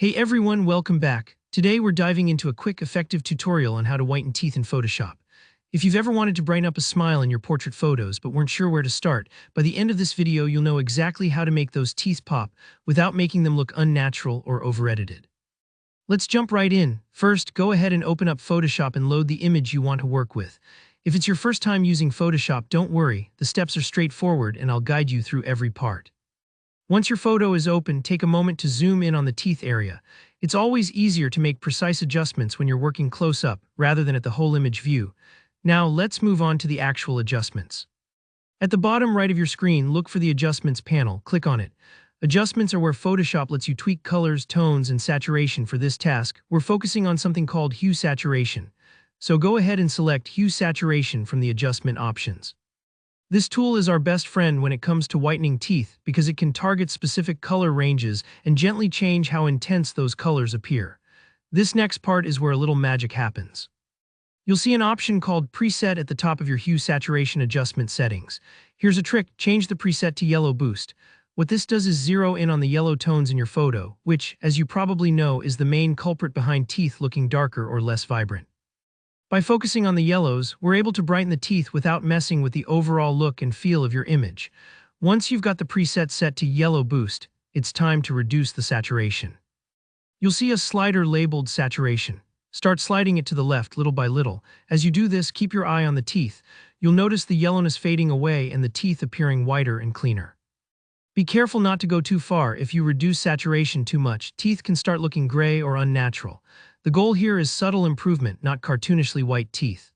Hey everyone, welcome back. Today we're diving into a quick, effective tutorial on how to whiten teeth in Photoshop. If you've ever wanted to brighten up a smile in your portrait photos but weren't sure where to start, by the end of this video you'll know exactly how to make those teeth pop without making them look unnatural or over-edited. Let's jump right in. First, go ahead and open up Photoshop and load the image you want to work with. If it's your first time using Photoshop, don't worry, the steps are straightforward and I'll guide you through every part. Once your photo is open, take a moment to zoom in on the teeth area. It's always easier to make precise adjustments when you're working close up, rather than at the whole image view. Now, let's move on to the actual adjustments. At the bottom right of your screen, look for the Adjustments panel. Click on it. Adjustments are where Photoshop lets you tweak colors, tones, and saturation. For this task, we're focusing on something called Hue Saturation. So go ahead and select Hue Saturation from the adjustment options. This tool is our best friend when it comes to whitening teeth because it can target specific color ranges and gently change how intense those colors appear. This next part is where a little magic happens. You'll see an option called Preset at the top of your Hue Saturation adjustment settings. Here's a trick: change the preset to Yellow Boost. What this does is zero in on the yellow tones in your photo, which, as you probably know, is the main culprit behind teeth looking darker or less vibrant. By focusing on the yellows, we're able to brighten the teeth without messing with the overall look and feel of your image. Once you've got the preset set to Yellow Boost, it's time to reduce the saturation. You'll see a slider labeled Saturation. Start sliding it to the left little by little. As you do this, keep your eye on the teeth. You'll notice the yellowness fading away and the teeth appearing whiter and cleaner. Be careful not to go too far. If you reduce saturation too much, teeth can start looking gray or unnatural. The goal here is subtle improvement, not cartoonishly white teeth.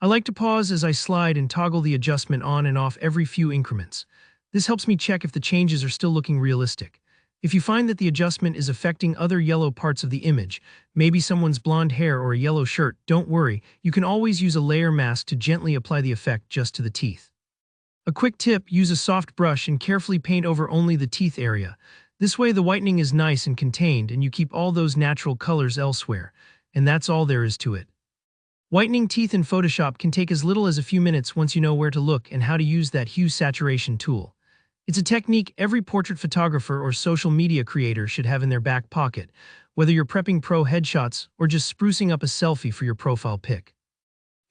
I like to pause as I slide and toggle the adjustment on and off every few increments. This helps me check if the changes are still looking realistic. If you find that the adjustment is affecting other yellow parts of the image, maybe someone's blonde hair or a yellow shirt, don't worry, you can always use a layer mask to gently apply the effect just to the teeth. A quick tip: use a soft brush and carefully paint over only the teeth area. This way the whitening is nice and contained and you keep all those natural colors elsewhere. And that's all there is to it. Whitening teeth in Photoshop can take as little as a few minutes once you know where to look and how to use that Hue Saturation tool. It's a technique every portrait photographer or social media creator should have in their back pocket, whether you're prepping pro headshots or just sprucing up a selfie for your profile pic.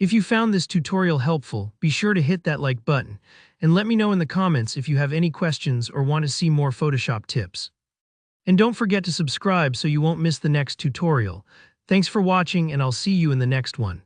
If you found this tutorial helpful, be sure to hit that like button, and let me know in the comments if you have any questions or want to see more Photoshop tips. And don't forget to subscribe so you won't miss the next tutorial. Thanks for watching, and I'll see you in the next one.